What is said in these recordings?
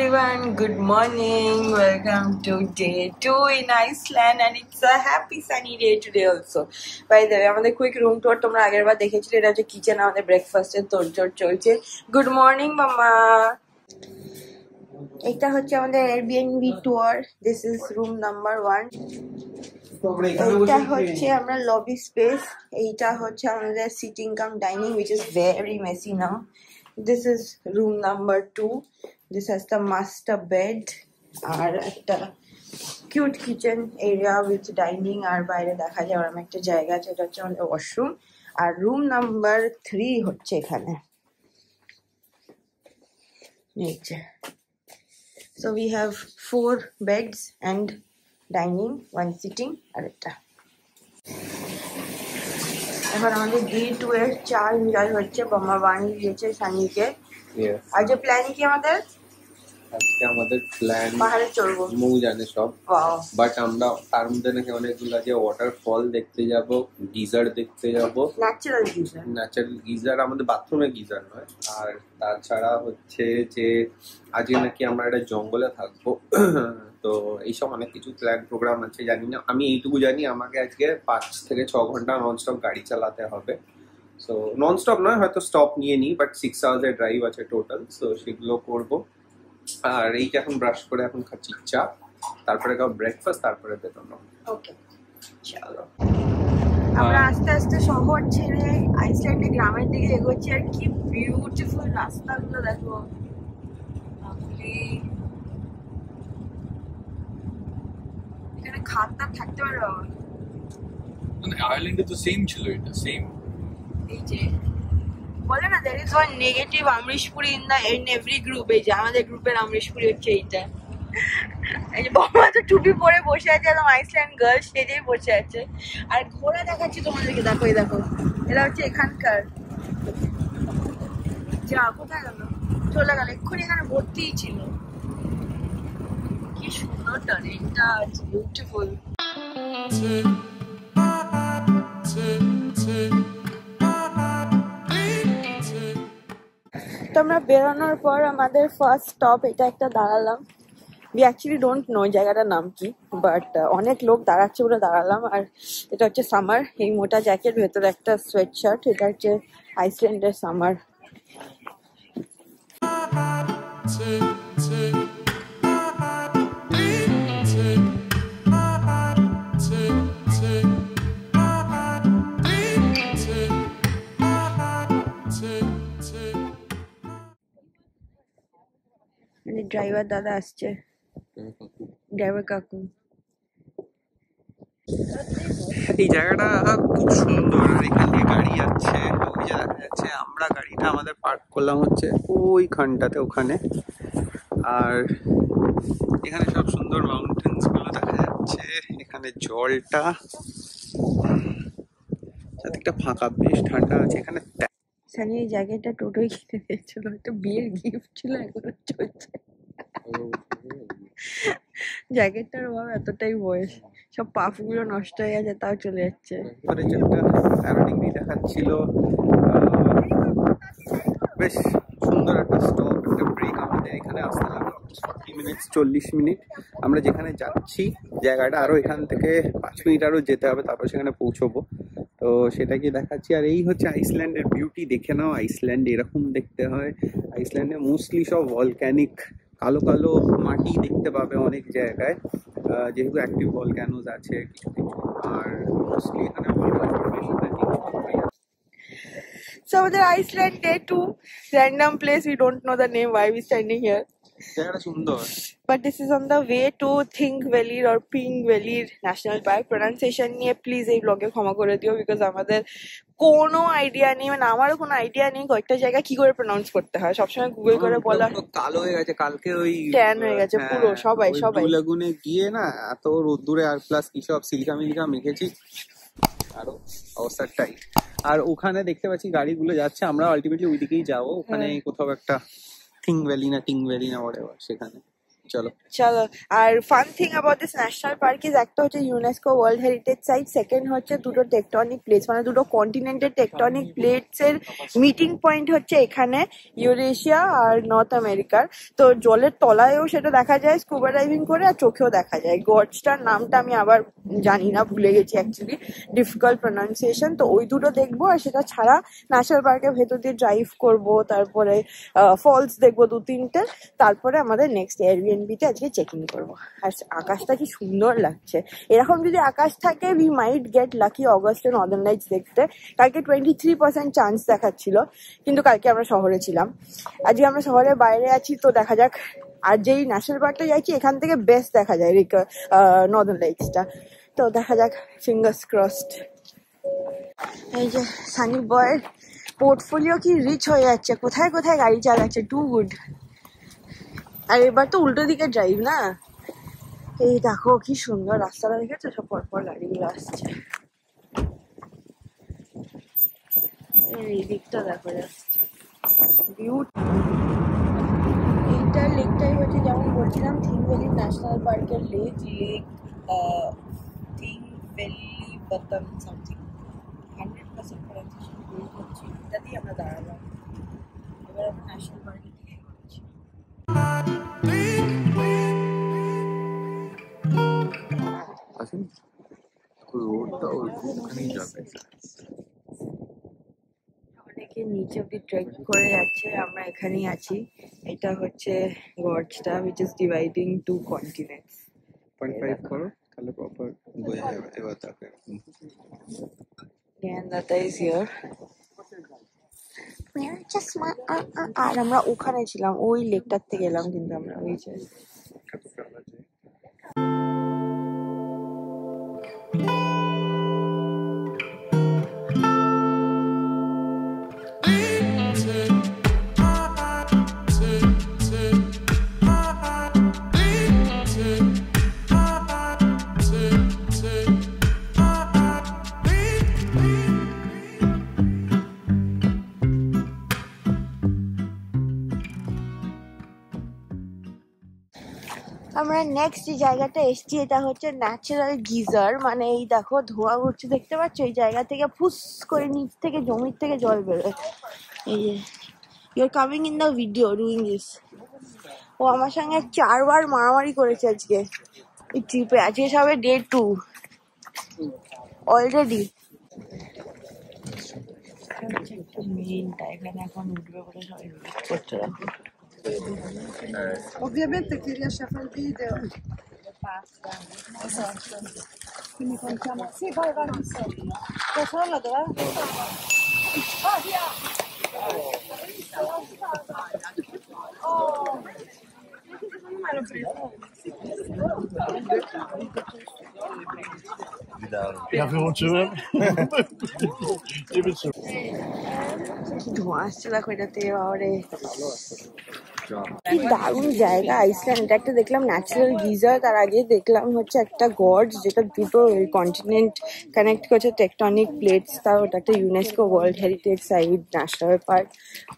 everyone, good morning. Welcome to day 2 in Iceland and it's a happy sunny day today also. By the way, আমাদের quick room tour তোমরা আগেরবার দেখেছিলে, এটা হচ্ছে kitchen, আমাদের ব্রেকফাস্টের তোড়জোড় চলছে। গুড মর্নিং মামা। এটা হচ্ছে আমাদের Airbnb tour. This is room number 1. এটা হচ্ছে আমরা লবি স্পেস, এইটা হচ্ছে আমাদের sitting cum dining which is very messy now. This is room number 2. This has the master bed আর একটা cute kitchen area with dining, আর বাইরে দেখা যায় ওরকম একটা জায়গা আছে, এটা হচ্ছে আমাদের ওয়াশরুম। আর রুম নাম্বার 3 হচ্ছে এখানে। So we have 4 beds and dining, 1 sitting আর একটা। এখন আমাদের ডে 2 এর 4 এনজয় হচ্ছে। বাবা বানিয়ে দিয়েছে সানিকে। আজ প্ল্যান কি আমাদের? আজকে আমাদের প্ল্যান পাহাড়ে চড়বো, মৌ জানে সব, বাট আমরা তার মধ্যে নাকি অনেকগুলো যে ওয়াটারফল দেখতে যাব, গিজার দেখতে যাব, ন্যাচারাল গিজার, আমাদের বাথরুমে গিজার নয়। আর তাছাড়া হচ্ছে যে আজকে নাকি আমরা একটা জঙ্গলে থাকবো। তো এইসব অনেক কিছু প্ল্যান প্রোগ্রাম আছে, জানি না। আমি এইটুকু জানি আমাকে আজকে 5 থেকে 6 ঘন্টা ননস্টপ গাড়ি চালাতে হবে। সো ননস্টপ নয়, হয়তো স্টপ নিয়ে নিই, বাট 6 আওয়ার্স এর ড্রাইভ আছে টোটাল। সো সেগুলো করবো। আর এইটা এখন ব্রাশ করে এখন খাচ্ছি চা, তারপরে খাবো ব্রেকফাস্ট, তারপরে বেরোনো। ওকে চলো। আমরা আস্তে আস্তে শহর ছেড়ে আইসল্যান্ডে গ্রামের দিকে এগোচ্ছি। আর কি বিউটিফুল রাস্তাগুলো দেখো। এখানে খাতটা থাকতে পারে বাবা। মানে আয়ারল্যান্ডে তো সেম ছিল, এটা সেম। এই যে বলে না, there is one negative আমরিশপুরি in every group। এই যে আমাদের গ্রুপের আমরিশপুরি হচ্ছে এইটা। এই যে বাবা তো টুপি পরে বসে আছে, একদম আইসল্যান্ড গার্ল সেজেই বসে আছে। আর ঘোড়া দেখাচ্ছি তোমাদেরকে, দেখো এই দেখো, এটা হচ্ছে এখানকার। যা কোথায় গেল, চলে গেল, এক্ষুনি এখানে ভর্তিই ছিল। কি সুন্দর টারেনটা, বিউটিফুল। তো আমরা বেরোনোর পর আমাদের ফার্স্ট স্টপ এটা একটা দাঁড়ালাম। we actually don't know জায়গাটার নাম কি, বাট অনেক লোক দাঁড়াচ্ছে বলে দাঁড়ালাম। আর এটা হচ্ছে সামার, এই মোটা জ্যাকেট, ভেতরে একটা সোয়েট শার্ট, এটা হচ্ছে আইসল্যান্ডের সামার। ড্রাইভার দাদা আসছে, ড্রাইভার কাকু। এই জায়গাটা খুব সুন্দর, আর এখান দিয়ে গাড়ি যাচ্ছে, ওই যে দেখা যাচ্ছে। আমরা গাড়িটা আমাদের পার্ক করলাম হচ্ছে ওইখানটাতে, ওখানে। আর এখানে সব সুন্দর মাউন্টেন্স গুলো দেখা যাচ্ছে, এখানে জলটা, একটা ফাঁকা, বেশ ঠান্ডা আছে এখানে। সানি এই জায়গাটা টোটোই কিনে দিয়েছিল, একটা বিয়ের গিফট ছিল, এখনো চলছে। জ্যাকেটটার অভাব, এতটাই বয়স, সব পাফ গুলো নষ্ট হয়ে গেছে, তাও চলে যাচ্ছে। দেখাচ্ছিল বেশ সুন্দর একটা স্টপ, একটা ব্রেক আমাদের এখানে আসতে লাগলো 40 মিনিট 40 মিনিট। আমরা যেখানে যাচ্ছি জায়গাটা আরো এখান থেকে 5 মিনিট আরো যেতে হবে, তারপর সেখানে পৌঁছবো। তো সেটা কি দেখাচ্ছি। আর এই হচ্ছে আইসল্যান্ডের বিউটি, দেখে নাও। আইসল্যান্ড এরকম দেখতে হয়। আইসল্যান্ডে মোস্টলি সব ভলক্যানিক, কালো কালো মাটি দেখতে পাবে অনেক জায়গায়, যেহেতু অ্যাক্টিভ ভলক্যানোজ আছে কিছু কিছু। আর মোস্টলি এখানে So আমাদের Iceland day 2, random place, we don't know the name, why we standing here. জায়গাটা সুন্দর, but this is on the way to Thingvellir or Pingvellir National Park. pronunciation নিয়ে প্লিজ এই ব্লগে ক্ষমা করে দিও, বিকজ আমাদের কোনো আইডিয়া নেই, মানে আমারও কোনো আইডিয়া নেই কয়েকটা জায়গা কি করে প্রনাউন্স করতে হয়। সবসময় গুগল করে বলা। কালো হয়ে গেছে কালকে, ওই ট্যান হয়ে গেছে পুরো, সবাই লাগুনে গিয়ে না এত রোদ্দুরে, আর প্লাস কি সব সিল্কা মিল্কা মেখেছি, আরো অবস্থা টাইট। আর ওখানে দেখতে পাচ্ছি গাড়িগুলো যাচ্ছে, আমরা আলটিমেটলি ওই দিকেই যাবো। ওখানে কোথাও একটা টিংভ্যালি না whatever, সেখানে চলো চলো। আর fun thing about this national park is একটা হচ্ছে UNESCO world heritage site, second হচ্ছে দুটো টেকটনিক প্লেটস, মানে দুটো কন্টিনেন্টের টেকটনিক প্লেটস এর মিটিং পয়েন্ট হচ্ছে এখানে, ইউরেশিয়া আর নর্থ আমেরিকার। তো জলের তলায়ও সেটা দেখা যায় স্কুবা ডাইভিং করে, আর চোখেও দেখা যায়। গর্জটার নামটা আমি আবার জানি না, ভুলে গেছি অ্যাকচুয়ালি, ডিফিকাল্ট প্রোনাউন্সিয়েশন। তো ওই দুটো দেখবো, আর সেটা ছাড়া ন্যাশনাল পার্কের ভেতর দিয়ে ড্রাইভ করবো, তারপরে ফলস দেখবো 2-3টে, তারপরে আমাদের নেক্সট এয়ারবিএনবিতে আজকে চেক ইন করবো। আর আকাশটা কি সুন্দর লাগছে, এরকম যদি আকাশ থাকে উই মাইট গেট লাকি অগস্টে নর্দার্ন লাইটস দেখতে। কালকে 23% চান্স দেখাচ্ছিল, কিন্তু কালকে আমরা শহরে ছিলাম, আজকে আমরা শহরের বাইরে আছি। তো দেখা যাক, আর যেই ন্যাশনাল পার্কটা যাচ্ছি এখান থেকে বেস্ট দেখা যায় নর্দার্ন লাইটসটা। তো দেখা যাক, ফিঙ্গার্স ক্রসড। এই যে সানি বয়ের পোর্টফোলিও কি রিচ হয়ে যাচ্ছে, কোথায় কোথায় গাড়ি চালাচ্ছে, টু গুড। আর এবার তো উল্টো দিকে ড্রাইভ না, এই দেখো কি সুন্দর রাস্তাটা, দেখেছো সব পরপর গাড়িগুলো আসছে। এই দিকটা দেখো যাচ্ছে, এইটা লেকটাই হচ্ছে যেমন বলছিলাম থিং ভ্যালি ন্যাশনাল পার্কের lake, thing valley bottom something, 100% pronunciation ভুল করছি, এটা দিয়ে আমরা দাঁড়ালাম। এবার আমরা ন্যাশনাল পার্কের দিকে এগোচ্ছি। অনেকে নিচে অব্দি ট্রেক করে যাচ্ছে, আমরা এখানেই আছি। এটা হচ্ছে গর্জটা which is dividing two continents। 0.5 করো তাহলে প্রপার বোঝা যাবে। এবার তাকে জ্ঞানদাতা is here। আর আমরা ওখানে ছিলাম, ওই লেকটার থেকে এলাম, কিন্তু আমরা ওই যে আমরা নেক্সট যে জায়গাটা এসছি এটা হচ্ছে ন্যাচারাল গিজার, মানে এই দেখো ধোঁয়া উঠছে দেখতে পাচ্ছ, এই জায়গা থেকে ফুস করে নিচ থেকে জমির থেকে জল বেরোয়। এই যে you're coming in the video doing this. ও আমার সঙ্গে 4 বার মারামারি করেছে আজকে এই ট্রিপে, আজকে সবে ডে 2 অলরেডি। মেইনটা এখানে এখন উঠবে বলে সবাই ওয়েট করতে, দেখো। Ovviamente chi riesce a fare il video esatto, quindi contiamo. Sì, vai sono là dove? Vai via. Oh, secondo me l'ho preso. Ja, für uns schon. ধোঁয়া আসছে দেখো এটাতে, বাবারে কি দারুণ জায়গা আইসল্যান্ড। এটা একটা দেখলাম ন্যাচারাল গিজার, তার আগে দেখলাম হচ্ছে একটা গর্জ যেটা দুটো কন্টিনেন্ট কানেক্ট করছে, টেকটনিক প্লেটস। তাও ওটা একটা UNESCO world heritage site, national park,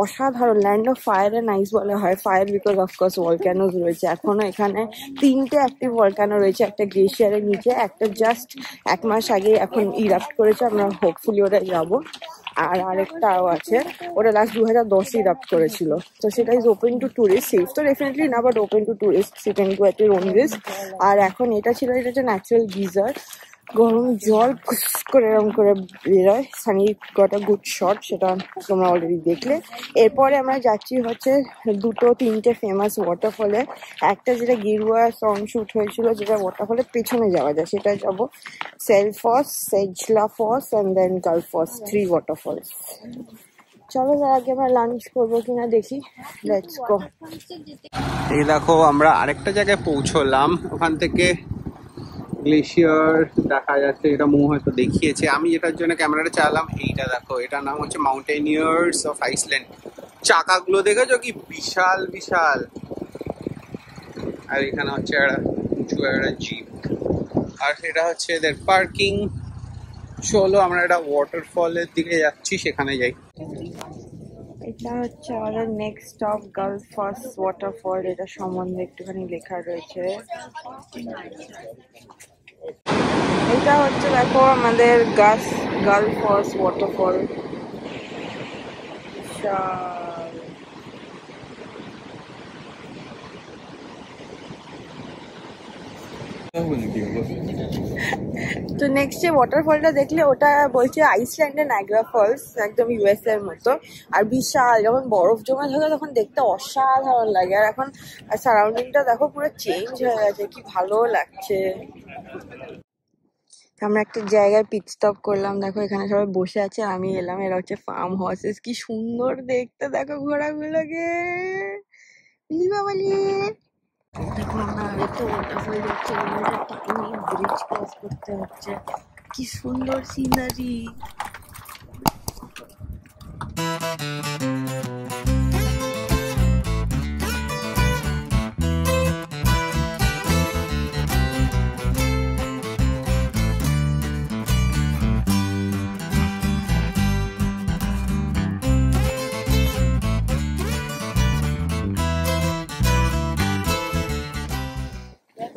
অসাধারণ। Land of fire and ice বলা হয়, ফায়ার বিকজ অফকোর্স ভলক্যানোজ রয়েছে এখনো এখানে। 3টে অ্যাক্টিভ ভলক্যানো রয়েছে, একটা গ্লেশিয়ারের নিচে, একটা জাস্ট 1 মাস আগে এখন ইরাপ্ট করেছে, আমরা হোপফুলি ওটাই যাবো। আর আরেকটাও আছে, ওটা লাস্ট 2010 ইরাপ্ট করেছিল। তো সেটা is open to tourist, safe তো ডেফিনেটলি না, but open to tourist, you can go at your own risk. আর এখন এটা ছিল, এটা হচ্ছে ন্যাচারাল গিজার, গরম জল ফুস করে এরকম করে বেরোয়। Sunny got a good shot, সেটা তোমরা অলরেডি দেখলে। এরপরে আমরা যাচ্ছি হচ্ছে 2-3টে ফেমাস ওয়াটারফলে, একটা যেটা গেরুয়া সং শুট হয়েছিল, যেটা ওয়াটারফলের পেছনে যাওয়া যায়, সেটা যাবো সেলফস, সেজলা falls and then Gullfoss, 3 waterfalls. চলো তার আগে আমরা লাঞ্চ করবো কিনা দেখি, লেটস গো। এই দেখো আমরা আরেকটা জায়গায় পৌঁছলাম, ওখান থেকে গ্লেশিয়ার দেখা যাচ্ছে, এটা মো হয়তো দেখিয়েছে। আমি যেটার জন্য ক্যামেরাটা চালাম, এইটা দেখো, এটার নাম হচ্ছে মাউন্টেনিয়ার্স অফ আইসল্যান্ড। চাকাগুলো দেখেছো কি বিশাল বিশাল, আর এখানে হচ্ছে একটা উঁচু একটা জিপ, আর সেটা হচ্ছে এদের পার্কিং। চলো আমরা একটা ওয়াটারফলের দিকে যাচ্ছি, সেখানে যাই। এটা হচ্ছে আমাদের next stop girls first waterfall. এটা সম্বন্ধে একটুখানি লেখা রয়েছে। এটা হচ্ছে দেখো আমাদের গার্লস ফার্স্ট ওয়াটারফল। তো নেক্সট যে ওয়াটারফলটা দেখলে ওটা বলছে আইসল্যান্ডের নায়াগ্রা ফলস, একদম ইউএস এর মতো। আর বিশাল, যখন বরফ জমে থাকে তখন দেখতে অসাধারণ লাগে। আর এখন সারাউন্ডিংটা দেখো পুরো চেঞ্জ হয়ে গেছে, কি ভালো লাগছে। আমরা একটা জায়গায় পিট স্টপ করলাম, দেখো এখানে সবাই বসে আছে, আমি এলাম। এরা হচ্ছে ফার্ম হর্সেস, কি সুন্দর দেখতে দেখো ঘোড়াগুলোকে। দেখো আমরা আরেকটা ওয়াটারফল দেখছি, আমাদের পানি ব্রিজ ক্রস করতে হচ্ছে। কি সুন্দর সিনারি।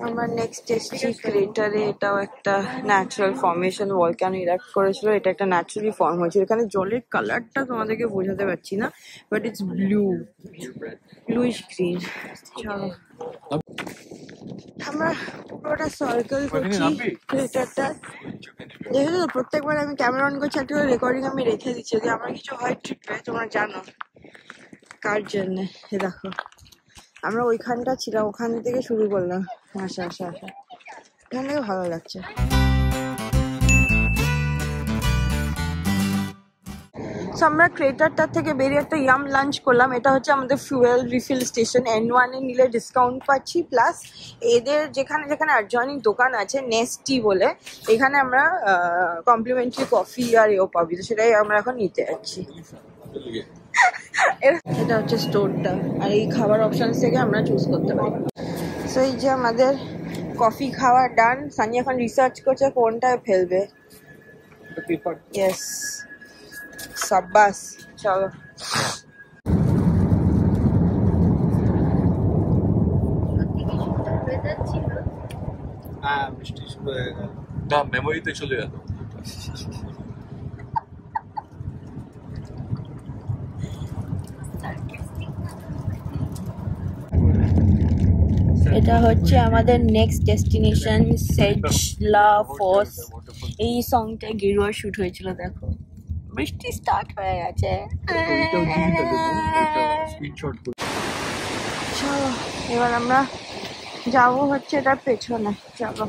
আমরা নেক্সট এসেছি ক্রেটারে। এটাও একটা ন্যাচারাল ফর্মেশন, ভলক্যানো ইরাপ্ট করেছিল। এটা একটা ন্যাচারালি ফর্ম হয়েছিল। এখানে জলের কালারটা তোমাদেরকে বোঝাতে পারছি না, বাট ইটস ব্লুইশ গ্রিন। চলো আমরা পুরোটা সার্কেল করছি ক্রেটারটা। দেখো তো প্রত্যেকবার আমি ক্যামেরা অন করছি, একটা রেকর্ডিং আমি রেখে দিচ্ছি, যদি আমার কিছু হয় ট্রিপে তোমরা জানো কার জন্যে। দেখো আমরা ওইখানটা ছিলাম, ওখান থেকে শুরু করলাম। আচ্ছা, এখান থেকে ভালো লাগছে। আমরা ক্রেটারটার থেকে বেরিয়ে একটা ইয়াম লাঞ্চ করলাম। এটা হচ্ছে আমাদের ফুয়েল রিফিল স্টেশন। N1 এ নিলে ডিসকাউন্ট পাচ্ছি, প্লাস এদের যেখানে যেখানে অ্যাডজয়নিং দোকান আছে নেস্টি বলে, এখানে আমরা কমপ্লিমেন্টারি কফি আর এও পাবি। তো সেটাই আমরা এখন নিতে যাচ্ছি। এটা হচ্ছে স্টোরটা, আর এই খাবার অপশনস থেকে আমরা চুজ করতে পারি। সো এই যে আমাদের কফি খাওয়া ডান। সানি এখন রিসার্চ করছে কোনটায় ফেলবে। ইয়েস, সাব্বাস। চলো বৃষ্টি শুরু হয়ে গেল না, মেমোরিতে চলে গেল। এটা হচ্ছে আমাদের নেক্সট ডেস্টিনেশন সেজলা ফলস। এই সংটা গেরুয়া শুট হয়েছিল। দেখো বৃষ্টি স্টার্ট হয়ে গেছে। চলো এবার আমরা যাবো হচ্ছে এটার পেছনে। চলো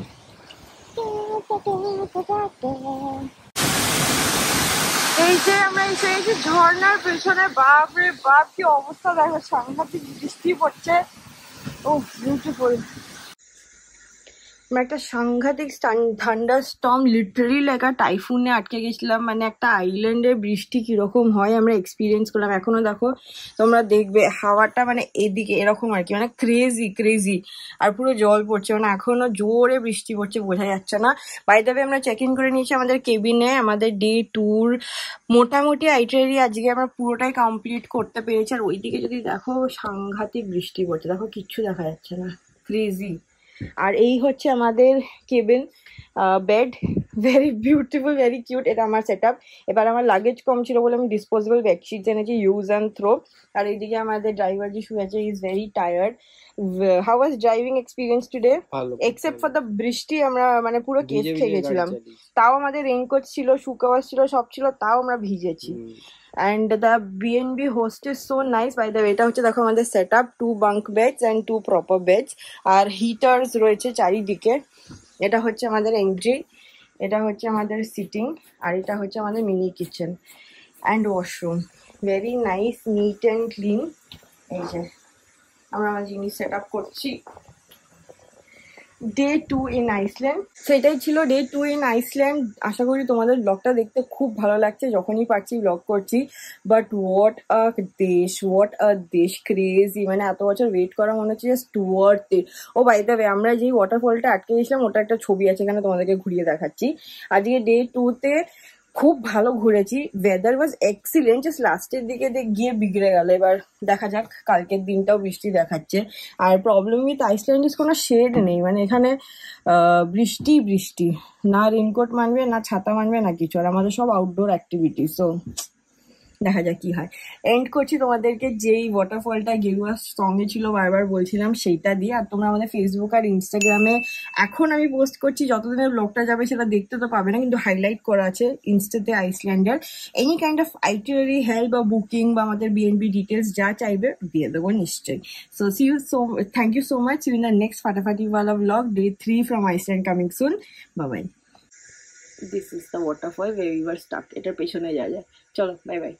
এই যে আমরা এসে গেছি ঝর্ণার পেছনে। বাপ রে বাপ, কি অবস্থা দেখো, সাংঘাতিক বৃষ্টি পড়ছে। ও বিউটিফুল। আমরা একটা সাংঘাতিক থান্ডার স্টর্ম, লিটারালি লেখা টাইফুনে আটকে গেছিলাম। মানে একটা আইল্যান্ডের বৃষ্টি কিরকম হয় আমরা এক্সপিরিয়েন্স করলাম। এখনো দেখো তোমরা দেখবে হাওয়াটা মানে এদিকে এরকম আর কি, মানে ক্রেজি। আর পুরো জল পড়ছে, মানে এখনো জোরে বৃষ্টি পড়ছে, বোঝা যাচ্ছে না। বাই দ্য ওয়ে আমরা চেক ইন করে নিয়েছি আমাদের কেবিনে। আমাদের ডে ট্যুর মোটামুটি আইটারি আজকে আমরা পুরোটাই কমপ্লিট করতে পেরেছি। আর ওইদিকে যদি দেখো সাংঘাতিক বৃষ্টি পড়ছে, দেখো কিচ্ছু দেখা যাচ্ছে না, ক্রেজি। আর এই হচ্ছে আমাদের cabin, bed, very beautiful, very cute. এটা আমার সেট আপ। এবার আমার লাগেজ কম ছিল বলে আমি ডিসপোজেবল বেডশিট এনেছি, ইউজ অ্যান্ড থ্রো। আর এইদিকে আমাদের ড্রাইভার যে শুয়ে আছে, is very tired. How was driving experience today? Except for the বৃষ্টি আমরা মানে পুরো কেস খেয়ে গেছিলাম। তাও আমাদের রেইনকোট ছিল, শু কভার ছিল, সব ছিল, তাও আমরা ভিজেছি। And the B&B host is so nice. By the way, এটা হচ্ছে দেখো আমাদের set up, 2 bunk beds and 2 proper beds, আর হিটার্স রয়েছে চারিদিকে। এটা হচ্ছে আমাদের এন্ট্রি, এটা হচ্ছে আমাদের সিটিং, আর এটা হচ্ছে আমাদের mini kitchen and washroom. Very nice, neat and clean. এই যে আমরা আমার জিনিস সেট আপ করছি। Day 2 in Iceland. সেটাই ছিল ডে 2 ইন আইসল্যান্ড। আশা করি তোমাদের ব্লগটা দেখতে খুব ভালো লাগছে, যখনই পারছি ব্লগ করছি। বাট হোয়াট আ দেশ, ক্রেজি। মানে এত বছর ওয়েট করা মনে হচ্ছে জাস্ট ওয়ার্থ ইট। ও বাই দ্য ওয়ে, আমরা যেই ওয়াটারফলটা আটকে গেছিলাম ওটা একটা ছবি আছে, এখানে তোমাদেরকে ঘুরিয়ে দেখাচ্ছি। আজকে ডে 2-তে খুব ভালো ঘুরেছি, ওয়েদার ওয়াজ এক্সিলেন্ট, জাস্ট লাস্টের দিকে গিয়ে বিগড়ে গেল। এবার দেখা যাক, কালকের দিনটাও বৃষ্টি দেখাচ্ছে। আর প্রবলেম উইথ আইসল্যান্ড ইজ কোনো শেড নেই, মানে এখানে বৃষ্টি বৃষ্টি, না রেনকোট মানবে না ছাতা মানবে না কিছু, আর আমাদের সব আউটডোর অ্যাক্টিভিটি। সো দেখা যাক কি হয়। এন্ড করছি তোমাদেরকে যেই ওয়াটারফলটা গেরুয়া সঙ্গে ছিল বারবার বলছিলাম সেইটা দিয়ে। আর তোমরা আমাদের ফেসবুক আর ইনস্টাগ্রামে এখন আমি পোস্ট করছি, যতদিনের ব্লগটা যাবে সেটা দেখতে তো পাবে না, কিন্তু হাইলাইট করা আছে ইনস্টাতে আইসল্যান্ডের। Any kind of itinerary help বা বুকিং বা আমাদের বিএনবি ডিটেলস যা চাইবে দিয়ে দেবো নিশ্চয়ই। So see you, so thank you so much. See you in the next ফাটাফাটিওয়ালা blog, day 3 from Iceland coming soon. Bye bye. This is the waterfall where we were stuck. এটার পেছনে যায়। চলো, বাই বাই।